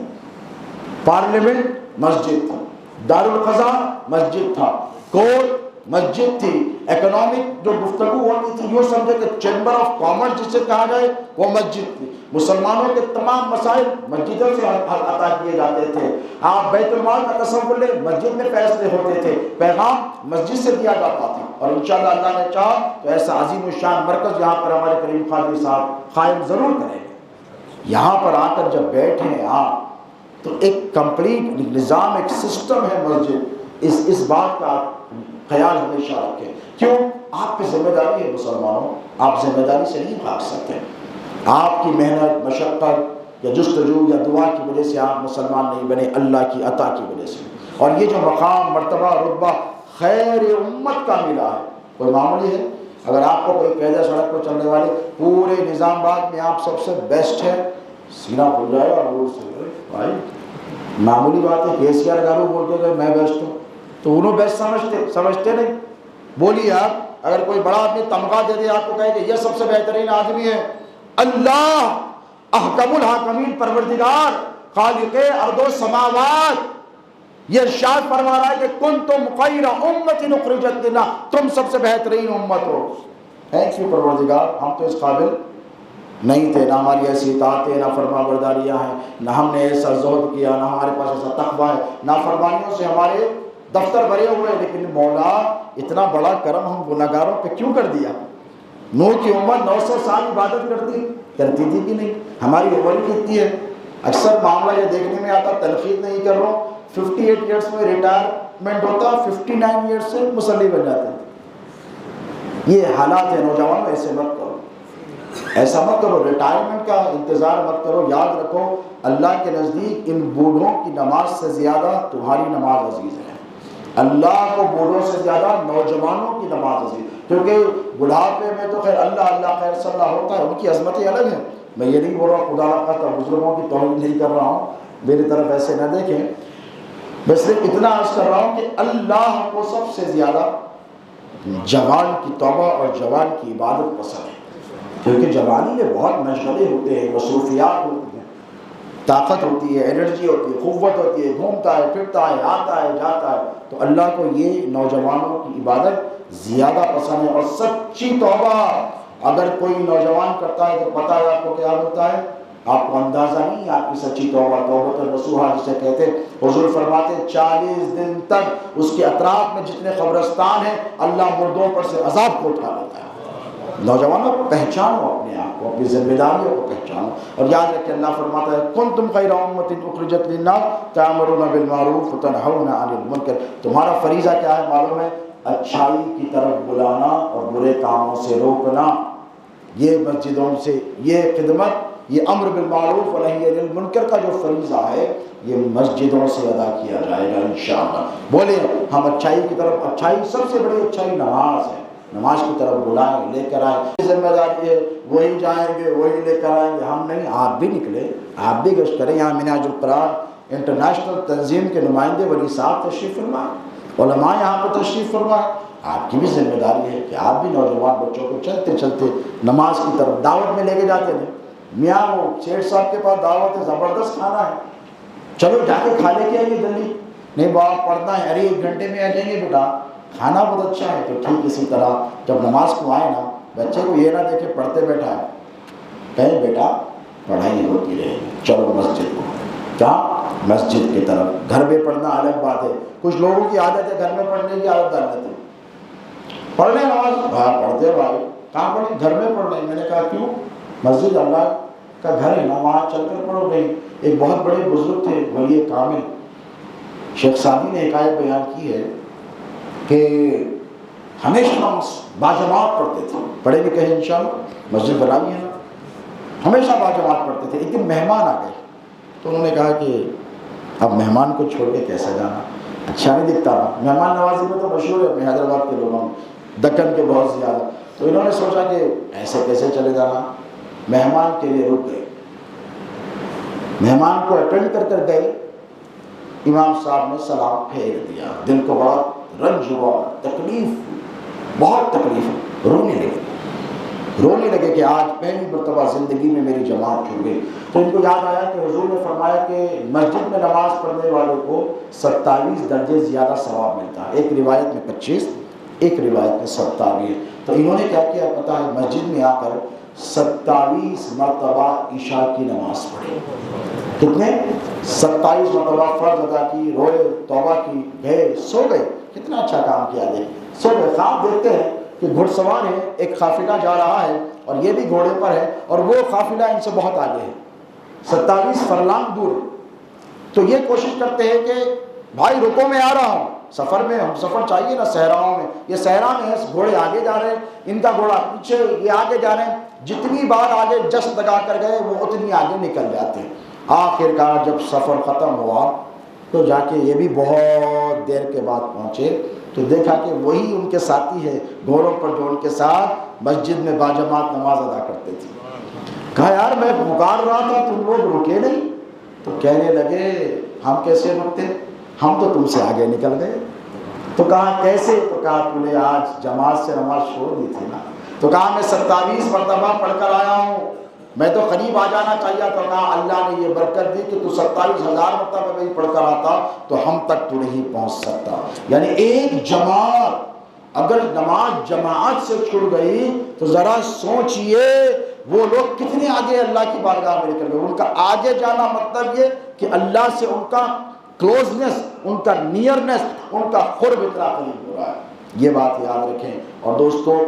Speaker 1: پارلیمنٹ مسجد تھا، دارالقضاء مسجد تھا، کورٹ مسجد تھی، اکنامک جو گفتگو ہوتی تھی یوں سمجھے کہ چیمبر آف کامرس جسے کہا جائے وہ مسجد تھی، مسلمانوں کے تمام مسائل مسجدوں سے حل عطا کیے جاتے تھے۔ آپ بیت المال کا تصور لیں، مسجد میں فیصلے ہوتے تھے، پیغام مسجد سے دیا جاتا تھا، اور انشاءاللہ اللہ نے چاہا تو ایسا عظیم الشان مرکز یہاں پر ہمارے کریم قادری صاحب قائم ضرور کریں گے۔ یہاں پر آ کر جب بیٹھیں آپ تو ایک کمپلیٹ نظام، ایک سسٹم ہے مسجد، اس بات کا خیال ہمیشہ رکھیں۔ کیوں؟ آپ کی ذمہ داری ہے مسلمانوں، آپ ذمہ داری سے نہیں بھاگ سکتے۔ آپ کی محنت، مشقت یا جستجو یا دعا کی وجہ سے آپ مسلمان نہیں بنے، اللہ کی عطا کی وجہ سے۔ اور یہ جو مقام، مرتبہ، رتبہ خیر امت کا ملا ہے، کوئی معمولی ہے؟ اگر آپ کو کوئی قید ہے سڑک پر چلنے والے، پورے نظام آباد میں آپ سب سے بیسٹ ہے، سینہ کھل جائے اور روڈ سے بھائی معمولی بات ہے، کیسیار گارو بول کے گئے میں بیسٹ ہوں، تو انہوں بیسٹ سمجھتے نہیں۔ بولیے آپ، اگر کوئی بڑا آدمی تمغہ دے دے آپ کو کہے کہ یہ سب سے بہترین آدمی ہے، اللہ احکم الحاکمین، پروردگار خالق ارض و سماوات یہ ارشاد فرما رہا ہے کہ کنتم خیر امت اخرجت للناس، تم سب سے بہترین امت ہو۔ تھینک یو پروردگار، ہم تو اس قابل نہیں تھے، نہ ہماری ایسی اطاعتیں، نہ فرما برداریاں ہیں، نہ ہم نے ایسا زہد کیا، نہ ہمارے پاس ایسا تقویٰ ہے، نافرمانیوں سے ہمارے دفتر بھرے ہوئے، لیکن مولا اتنا بڑا کرم ہم گناہگاروں پہ کیوں کر دیا؟ نوح کی امت 900 سال عبادت کرتی تھی کہ نہیں؟ ہماری عمر کتنی ہے؟ اکثر معاملہ یہ دیکھنے میں آتا، تنقید نہیں کر رہا ہوں، 58 ایئرس میں ریٹائرمنٹ ہوتا، 59 ایئرس سے مصلی بن جاتے ہیں۔ یہ حالات ہیں نوجوانوں، ایسے مت کرو، ایسا مت کرو، ریٹائرمنٹ کا انتظار مت کرو۔ یاد رکھو اللہ کے نزدیک ان بوڑھوں کی نماز سے زیادہ تمہاری نماز عزیز ہے، اللہ کو بوڑھوں سے زیادہ نوجوانوں کی نماز عزیز، کیونکہ بڑھاپے میں تو خیر اللہ خیر صلی اللہ ہوتا ہے، ان کی عظمتیں الگ ہیں۔ میں یہ نہیں بول رہا ہوں خدا رکھا تھا بزرگوں کی توہین نہیں کر رہا ہوں، میری طرف ایسے نہ دیکھیں، میں صرف اتنا عرض کر رہا ہوں کہ اللہ کو سب سے زیادہ جوان کی توبہ اور جوان کی عبادت پسند ہے، کیونکہ جوانی میں بہت مشغلے ہوتے ہیں، مصروفیات ہوتی ہیں، طاقت ہوتی ہے، انرجی ہوتی ہے، قوت ہوتی ہے، گھومتا ہے پھرتا ہے، آتا ہے جاتا ہے، تو اللہ کو یہ نوجوانوں کی عبادت زیادہ پسند ہے۔ اور سچی توبہ اگر کوئی نوجوان کرتا ہے تو پتہ ہے آپ کو کیا ہوتا ہے، آپ کو اندازہ نہیں ہے آپ کی سچی توبہ، توبۃ النصوحہ جسے کہتے ہیں۔ حضور فرماتے ہیں 40 دن تک اس کے اطراف میں جتنے قبرستان ہیں اللہ مردوں پر سے عذاب کو اٹھا لیتا ہے۔ نوجوانوں کو پہچانو، اپنے آپ کو، اپنی ذمہ داریوں کو پہچانو، اور یاد رکھیں اللہ فرماتا ہے کنتم خیر امۃ اخرجت للناس تأمرون بالمعروف وتنہون عن المنکر۔ تمہارا فریضہ کیا ہے معلوم ہے؟ اچھائی کی طرف بلانا اور برے کاموں سے روکنا۔ یہ مسجدوں سے یہ خدمت، یہ امر بالمعروف ونہی عن المنکر کا جو فریضہ ہے یہ مسجدوں سے ادا کیا جائے گا انشاءاللہ۔ بولے ہم اچھائی کی طرف، اچھائی سب سے بڑی اچھائی نماز ہے، نماز کی طرف بلائیں، لے کر آئیں، ذمہ داری ہے، وہی جائیں گے وہی لے کر آئیں گے، ہم نہیں، آپ بھی نکلے، آپ بھی گشت کریں۔ یہاں منہاج القرآن انٹرنیشنل تنظیم کے نمائندے ولی صاحب تشریف فرمائیں، علماء یہاں پر تشریف فرمائیں، آپ کی بھی ذمہ داری ہے کہ آپ بھی نوجوان بچوں کو چلتے چلتے نماز کی طرف دعوت میں لے کے جاتے ہیں۔ میاں وہ شیخ صاحب کے پاس دعوت ہے، زبردست کھانا ہے، چلو جا کے کھا لے کے آئیے جلدی، نہیں باپ پڑھنا ہے، ارے 1 گھنٹے میں آ جائیں گے بیٹا، کھانا بہت اچھا ہے۔ تو ٹھیک اسی طرح جب نماز کو آئے نا، بچے کو یہ نہ دیکھے پڑھتے بیٹھا ہے، کہیں بیٹا پڑھائی ہوتی رہے، چلو مسجد کو، کیا مسجد کی طرف۔ گھر میں پڑھنا الگ بات ہے، کچھ لوگوں کی عادت ہے گھر میں پڑھنے کی عادت ڈالتے ہیں، پڑھ لیں نماز، ہاں پڑھتے بھائی، کہاں پڑھیں؟ گھر میں پڑھ لیں۔ میں نے کہا کیوں؟ مسجد اللہ کا گھر ہے نا، وہاں چل کر پڑھو نہیں۔ ایک بہت بڑے بزرگ تھے ولی کامل شیخ سعدی نے حکایت بیان کی ہے کہ ہمیشہ باجماعت پڑھتے تھے، پڑھے بھی کہیں انشاءاللہ، مسجد بنائی ہے نا، ہمیشہ باجماعت پڑھتے تھے۔ ایک دن مہمان آ گئے تو انہوں نے کہا کہ اب مہمان کو چھوڑ کے کیسے جانا، اچھا نہیں دکھتا نا، مہمان نوازی میں تو مشہور ہے اپنے حیدرآباد کے لوگوں، دکن کے بہت زیادہ، تو انہوں نے سوچا کہ ایسے کیسے چلے جانا، مہمان کے لیے رک گئے، مہمان کو اٹینڈ کر کر گئے، امام صاحب نے سلام پھیر دیا، دل کو بڑا رنج ہوا، تکلیف، بہت تکلیف، رونے لگے کہ آج پہلی مرتبہ زندگی میں میری جماعت چھوٹ گئی۔ تو ان کو یاد آیا کہ حضور نے فرمایا کہ مسجد میں نماز پڑھنے والوں کو 27 درجے زیادہ ثواب ملتا ہے، ایک روایت میں 25، ایک روایت میں 27۔ تو انہوں نے کیا کیا پتہ ہے؟ مسجد میں آ کر 27 مرتبہ عشاء کی نماز پڑھی۔ کتنے؟ 27 مرتبہ فرض ادا کی، روئے، توبہ کی، گئے، سو گئے۔ کتنا اچھا کام کیا، دیکھ سو گئے۔ خواب دیکھتے ہیں کہ گھڑ سوار ہے، ایک قافلہ جا رہا ہے اور یہ بھی گھوڑے پر ہے اور وہ قافلہ ان سے بہت آگے ہے، 27 فرلانگ دور ہے۔ تو یہ کوشش کرتے ہیں کہ بھائی رکو میں آ رہا ہوں، سفر میں ہم سفر چاہیے نا، صحراؤں میں، یہ صحرا میں ہے، گھوڑے آگے جا رہے ہیں، ان کا گھوڑا پیچھے، یہ آگے جا رہے ہیں، جتنی بار آگے جست لگا کر گئے وہ اتنی آگے نکل جاتے ہیں۔ آخر کار جب سفر ختم ہوا تو جا کے یہ بھی بہت دیر کے بعد پہنچے تو دیکھا کہ وہی ان کے ساتھی ہے گھوڑوں پر جو ان کے ساتھ مسجد میں باجماعت نماز ادا کرتے تھے۔ کہا یار میں پکار رہا تھا تم لوگ رکے نہیں، تو کہنے لگے ہم کیسے رکتے، ہم تو تم سے آگے نکل گئے۔ تو کہا کیسے؟ تو کہا تم نے آج جماعت سے نماز چھوڑ دی تھی نا۔ تو کہا میں 27 مرتبہ پڑھ کر آیا ہوں، میں تو قریب آ جانا چاہیے۔ تو کہا اللہ نے یہ برکت دی کہ تو 27,000 مرتبہ بھی پڑھ کر آتا تو ہم تک تو نہیں پہنچ سکتا۔ یعنی ایک جماعت اگر نماز جماعت سے چھڑ گئی تو ذرا سوچئے وہ لوگ کتنے آگے اللہ کی بارگاہ میں نکل گئے۔ ان کا آگے جانا مطلب یہ کہ اللہ سے ان کا کلوزنس، ان کا نیئرنس، ان کا قرب اتنا قریب ہو رہا ہے۔ یہ بات یاد رکھیں اور دوستو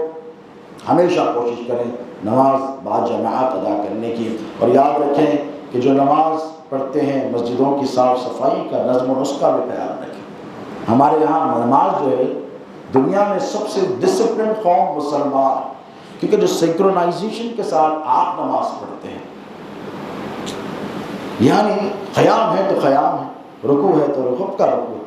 Speaker 1: ہمیشہ کوشش کریں نماز باجماعت ادا کرنے کی، اور یاد رکھیں کہ جو نماز پڑھتے ہیں مسجدوں کی صاف صفائی کا، نظم و نسق کا بھی خیال رکھیں۔ ہمارے یہاں نماز جو ہے دنیا میں سب سے ڈسپلن قوم مسلمان، کیونکہ جو سنکرونائزیشن کے ساتھ آپ نماز پڑھتے ہیں، یعنی قیام ہے تو قیام ہے، رکوع ہے تو رکوع کا رکوع،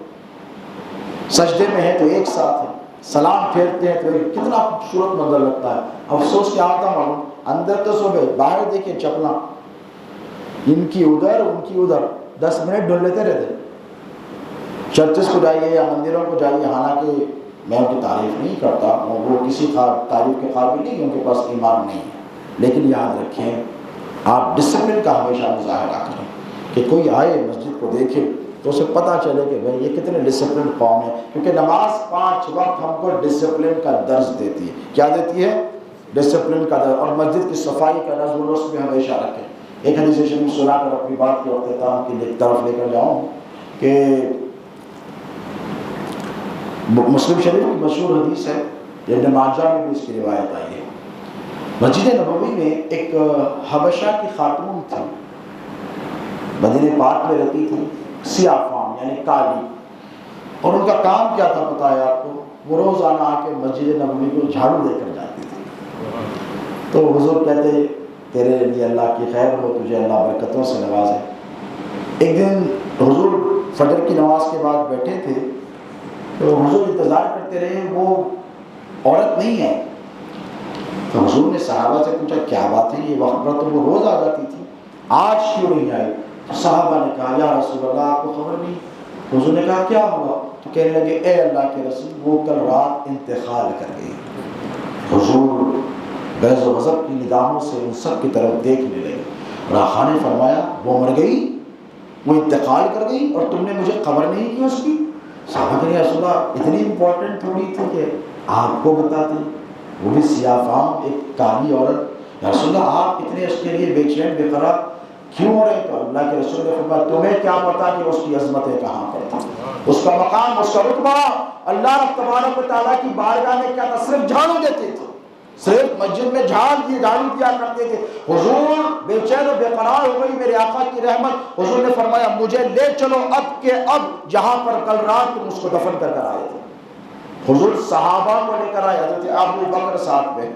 Speaker 1: سجدے میں ہے تو ایک ساتھ ہے، سلام پھیرتے ہیں تو کتنا خوبصورت منظر لگتا ہے۔ افسوس کیا آتا معلوم، اندر تو سو گئے، باہر دیکھیں چپلا ان کی ادھر ان کی ادھر، 10 منٹ ڈھول لیتے رہتے، چرچز کو جائیے یا مندروں کو جائیے، حالانکہ میں ان کی تعریف نہیں کرتا، وہ کسی تعریف کے قابل نہیں، ان کے پاس ایمان نہیں ہے، لیکن یاد رکھیں آپ ڈسپلن کا ہمیشہ مظاہرہ کریں کہ کوئی آئے مسجد کو دیکھے تو اسے پتہ چلے کہ بھائی یہ کتنے ڈسپلن قوم ہے، کیونکہ نماز 5 وقت ہم کو ڈسپلن کا درس دیتی ہے۔ کیا دیتی ہے؟ ڈسپلن کا درس، اور مسجد کی صفائی کا نظم و نسق بھی ہمیشہ رکھیں۔ ایک حدیث شریف سنا کر اپنی بات کے اختتام کی طرف لے کر جاؤں کہ مسلم شریف کی مشہور حدیث ہے، ابن ماجہ میں بھی اس کی روایت آئی ہے۔ مسجد نبوی میں ایک حبشہ کی خاتون تھی، مدینہ پاک میں رہتی تھی، سیاہ فام یعنی کالی، اور ان کا کام کیا تھا پتہ ہے آپ کو؟ وہ روزانہ آ کے مسجد نبوی کو جھاڑو دے کر جاتی تھی۔ تو حضور کہتے تیرے لیے اللہ کی خیر ہو، تجھے اللہ برکتوں سے نوازے۔ ایک دن حضور فجر کی نماز کے بعد بیٹھے تھے تو حضور انتظار کرتے رہے، وہ عورت نہیں ہے۔ تو حضور نے صحابہ سے پوچھا کیا بات ہے، یہ وقت پر تو وہ روز آ جاتی تھی، آج کیوں نہیں آئی؟ تو صحابہ نے کہا یا رسول اللہ آپ کو خبر نہیں؟ حضور نے کہا کیا ہوا؟ تو کہنے لگے اے اللہ کے رسول وہ کل رات انتقال کر گئی۔ حضور غیظ و غضب کی نگاہوں سے ان سب کی طرف دیکھنے لگے، اور آقا نے فرمایا وہ مر گئی، وہ انتقال کر گئی اور تم نے مجھے خبر نہیں کی اس کی؟ صحابہ کہنے رسول اللہ اتنی امپورٹنٹ تھوڑی تھی کہ آپ کو بتاتے، وہ بھی سیاہ فام ایک کالی عورت، یا رسول اللہ آپ اتنے اس کے لیے بے چین بے قرار کیوں ہو رہے؟ تو اللہ کے رسول نے فرمایا تمہیں کیا پتا کہ اس کی عظمتیں کہاں پر تھیں، اس کا مقام، اس کا رتبہ اللہ رب تبارک و تعالیٰ کی بارگاہ میں کیا تھا؟ صرف جھاڑو دیتے تھے، صرف مسجد میں جھاڑو دیا کرتے تھے۔ حضور بے چین و بے قرار ہو گئی، میرے آقا کی رحمت، حضور نے فرمایا مجھے لے چلو اب کے اب جہاں پر کل رات تم اس کو دفن کر آئے تھے۔ حضور صحابہ کو لے کر آئے، حضرت ابو بکر ساتھ میں،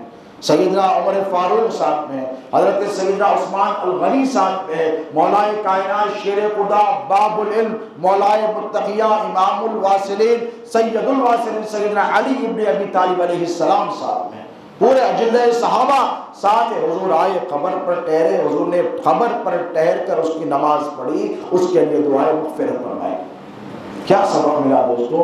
Speaker 1: سیدنا عمر فاروق ساتھ میں، حضرت سیدنا عثمان الغنی ساتھ میں، مولائے کائنات شیر خدا باب العلم مولائے متقیہ امام الواصلین سید الواصلین سیدنا علی ابن ابی طالب علیہ السلام ساتھ میں، پورے اجلہ صحابہ ساتھ۔ حضور آئے قبر پر ٹھہرے، حضور نے قبر پر ٹھہر کر اس کی نماز پڑھی، اس کے لیے دعائے مغفرت فرمائی۔ کیا سبق ملا دوستوں؟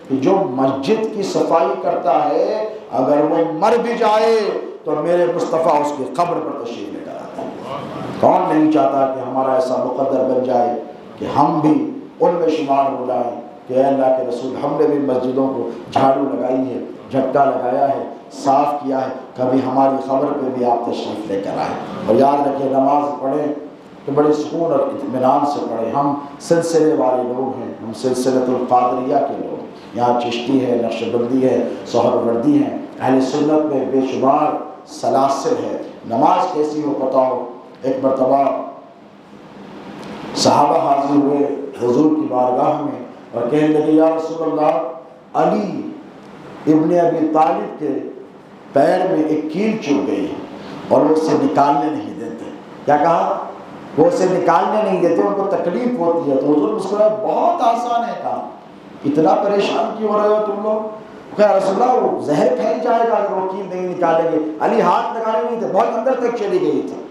Speaker 1: کہ جو مسجد کی صفائی کرتا ہے اگر وہ مر بھی جائے تو میرے مصطفیٰ اس کی قبر پر تشریف لے کر آتا ہے۔ کون نہیں چاہتا کہ ہمارا ایسا مقدر بن جائے کہ ہم بھی ان میں شمار ہو جائیں کہ اے اللہ کے رسول ہم نے بھی مسجدوں کو جھاڑو لگائی ہے، جھٹکا لگایا ہے، صاف کیا ہے، کبھی ہماری خبر پہ بھی آپ تشریف لے کر آئیں۔ اور یاد رکھیں نماز پڑھیں تو بڑے سکون اور اطمینان سے پڑھیں۔ ہم سلسلے والے لوگ ہیں، ہم سلسلۃ القادریہ کے لوگ، یہاں چشتی ہے، نقش بندی ہے، سہروردی ہے، اہل سنت میں بے شمار سلاسل ہے۔ نماز کیسی ہو پتہ ہو؟ ایک مرتبہ صحابہ حاضر ہوئے حضور کی بارگاہ میں اور کہنے لگے یا رسول اللہ علی ابن ابی طالب کے پیر میں ایک کیل چبھ گئی اور وہ اسے نکالنے نہیں دیتے۔ کیا کہا؟ وہ اسے نکالنے نہیں دیتے، ان کو تکلیف ہوتی ہے۔ تو حضور مسکرائے بہت آسان ہے کام، اتنا پریشان کیوں ہو رہے ہو تم لوگ؟ کہ رسول اللہ وہ زہر پھیل جائے گا اگر وہ کیل نہیں نکالیں گے۔ علی ہاتھ لگانے نہیں تھے، بہت اندر تک چلی گئی تھی۔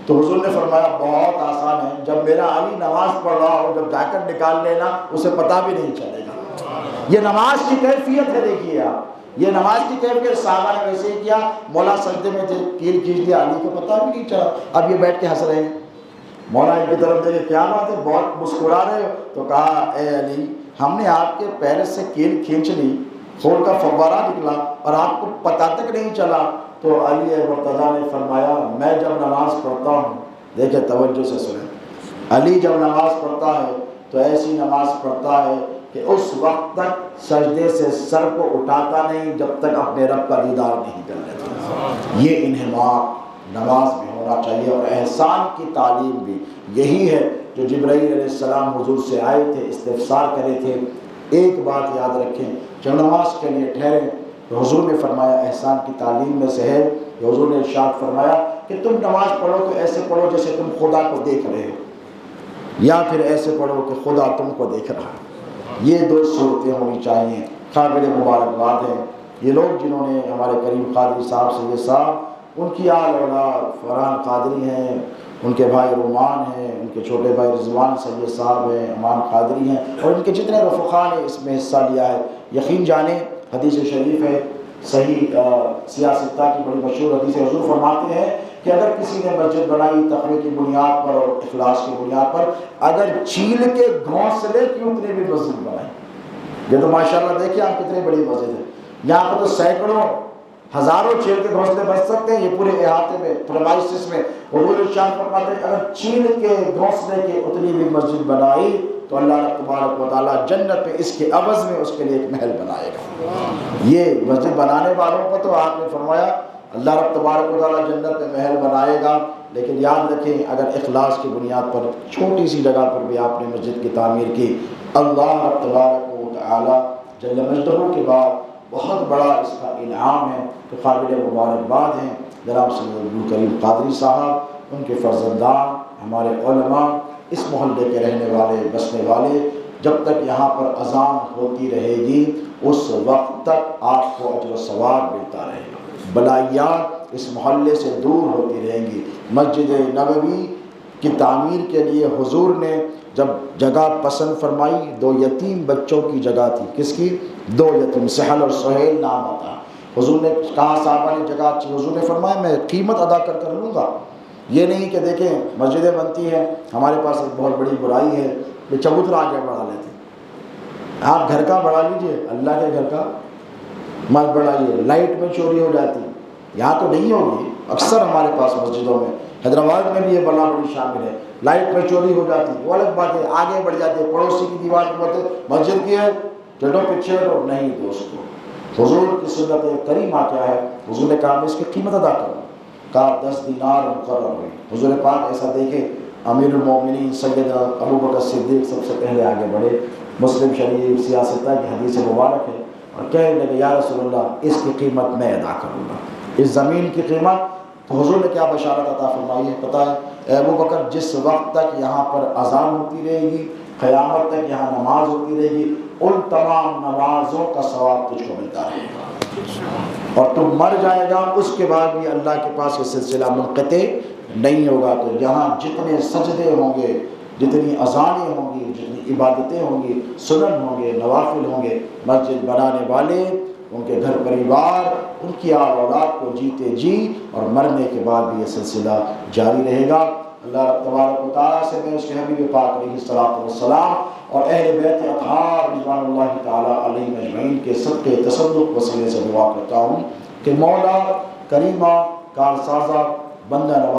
Speaker 1: تو حضور نے فرمایا بہت آسان ہے، جب میرا علی نماز پڑھ رہا ہو جب جا کر نکال لینا اسے پتہ بھی نہیں چلے گا۔ یہ نماز کی کیفیت ہے، دیکھیے آپ، یہ نماز کی کیفیت صحابہ نے ویسے ہی کیا، مولا سجدے میں کیل کھینچ لیا، علی کو پتہ بھی نہیں چلا، اب یہ بیٹھ کے ہنس رہے ہیں۔ مولا ان کی طرف دیکھے کیا بات ہے، بہت مسکرا رہے ہو؟ تو کہا اے علی ہم نے آپ کے پیر سے کیل کھینچ لی، خون کا فوارہ نکلا اور آپ کو پتہ تک نہیں چلا۔ تو علی مرتضیٰ نے فرمایا میں جب نماز پڑھتا ہوں، دیکھیں توجہ سے سنیں، علی جب نماز پڑھتا ہے تو ایسی نماز پڑھتا ہے کہ اس وقت تک سجدے سے سر کو اٹھاتا نہیں جب تک اپنے رب کا دیدار نہیں کر لیتا۔ یہ انہماک نماز میں ہونا چاہیے، اور احسان کی تعلیم بھی یہی ہے جو جبرائیل علیہ السلام حضور سے آئے تھے، استفسار کرے تھے۔ ایک بات یاد رکھیں، جب نماز کے لیے ٹھہرے تو حضور نے فرمایا احسان کی تعلیم میں سے ہے کہ حضور نے ارشاد فرمایا کہ تم نماز پڑھو تو ایسے پڑھو جیسے تم خدا کو دیکھ رہے ہو، یا پھر ایسے پڑھو کہ خدا تم کو دیکھ رہا ہے۔ یہ دو صورتیں ہونی چاہیے۔ قابل مبارکباد ہیں یہ لوگ جنہوں نے ہمارے کریم قادری صاحب سے یہ صاحب، ان کی آل اولاد فرحان قادری ہیں، ان کے بھائی رومان ہیں، ان کے چھوٹے بھائی رضوان سید صاحب ہیں، امان قادری ہیں، اور ان کے جتنے رفقا نے اس میں حصہ لیا ہے۔ یقین جانیں حدیث شریف ہے، صحیح سیاستہ کی بڑی مشہور حدیث ہے، حضور فرماتے ہیں کہ اگر کسی نے مسجد بنائی تقوی کی بنیاد پر اور اخلاص کی بنیاد پر، اگر چیل کے گھونسلے کی اتنی بھی مسجد بنائی، یہ تو ماشاءاللہ دیکھیں آپ کتنی بڑی مسجد ہے، یہاں پر تو سینکڑوں ہزاروں چیل کے گھونسلے بن سکتے ہیں، یہ پورے احاطے میں پرمائسس میں حضور ارشاد فرماتے ہیں اگر چیل کے گھونسلے کے اتنی بھی مسجد بنائی تو اللہ تبارک و تعالیٰ جنت میں اس کے عوض میں اس کے لیے ایک محل بنائے گا۔ یہ مسجد بنانے والوں کو تو آپ نے فرمایا اللہ رب تبارک و تعالیٰ جنت میں محل بنائے گا، لیکن یاد رکھیں اگر اخلاص کی بنیاد پر چھوٹی سی جگہ پر بھی آپ نے مسجد کی تعمیر کی، اللہ رب تبارک و تعالیٰ جل مجدہ کے بعد بہت بڑا اس کا انعام ہے کہ قابل مبارکباد ہیں جناب سید عبد الکریم قادری صاحب، ان کے فرزندان، ہمارے علماء، اس محلے کے رہنے والے بسنے والے، جب تک یہاں پر اذان ہوتی رہے گی اس وقت تک آپ کو اجر و ثواب ملتا رہے گا، بلائیات اس محلے سے دور ہوتی رہیں گی۔ مسجد نبوی کی تعمیر کے لیے حضور نے جب جگہ پسند فرمائی، 2 یتیم بچوں کی جگہ تھی، کس کی؟ 2 یتیم، سہل اور سہیل نام آتا۔ حضور نے کہا صحابہ نے جگہ اچھی، حضور نے فرمایا میں قیمت ادا کر کر لوں گا۔ یہ نہیں کہ دیکھیں مسجدیں بنتی ہیں، ہمارے پاس ایک بہت بڑی برائی ہے کہ چبوترا آگے بڑھا لیتے ہیں۔ آپ گھر کا بڑھا لیجئے، اللہ کے گھر کا مت بڑھائیے۔ لائٹ میں چوری ہو جاتی، یہاں تو نہیں ہوگی، اکثر ہمارے پاس مسجدوں میں، حیدرآباد میں بھی یہ بلا بڑی شامل ہے، لائٹ میں چوری ہو جاتی، وہ الگ بات ہے، آگے بڑھ جاتے، پڑوسی کی دیوار پر مسجد کی ہے چلو پیچھے ہٹو، نہیں دوستو، حضور کی سنت کریمہ کیا ہے؟ حضور نے کہا میں اس کی قیمت ادا کروں، کہا 10 دینار مقرر ہوئی۔ حضور پاک ایسا دیکھے امیر المومنین سیدنا ابوبکر صدیق سب سے پہلے آگے بڑھے، مسلم شریف سیاستہ کی حدیث مبارک ہے، اور کہنے لگے یا رسول اللہ اس کی قیمت میں ادا کروں گا، اس زمین کی قیمت۔ تو حضور نے کیا بشارت عطا فرمائی ہے پتہ ہے؟ اے ابوبکر جس وقت تک یہاں پر اذان ہوتی رہے گی، قیامت تک یہاں نماز ہوتی رہے گی، ان تمام نمازوں کا ثواب تجھ کو ملتا رہے گا، اور تم مر جائے گا اس کے بعد بھی اللہ کے پاس یہ سلسلہ منقطع نہیں ہوگا۔ تو یہاں جتنے سجدے ہوں گے، جتنی اذانیں ہوں گی، جتنی عبادتیں ہوں گی، سنن ہوں گے، نوافل ہوں گے، مسجد بنانے والے، ان کے گھر پریوار، ان کی آل اولاد کو جیتے جی اور مرنے کے بعد بھی یہ سلسلہ جاری رہے گا۔ اللہ تبارک و تعالیٰ سے میں اس کے حبیب پاک علیہ الصلوۃ والسلام اور اہل بیت اطہار رضوان اللہ تعالیٰ علیہم اجمعین کے صدقے تصدق وسیلے سے دعا کرتا ہوں کہ مولا کریمہ کارسازہ بندہ نواز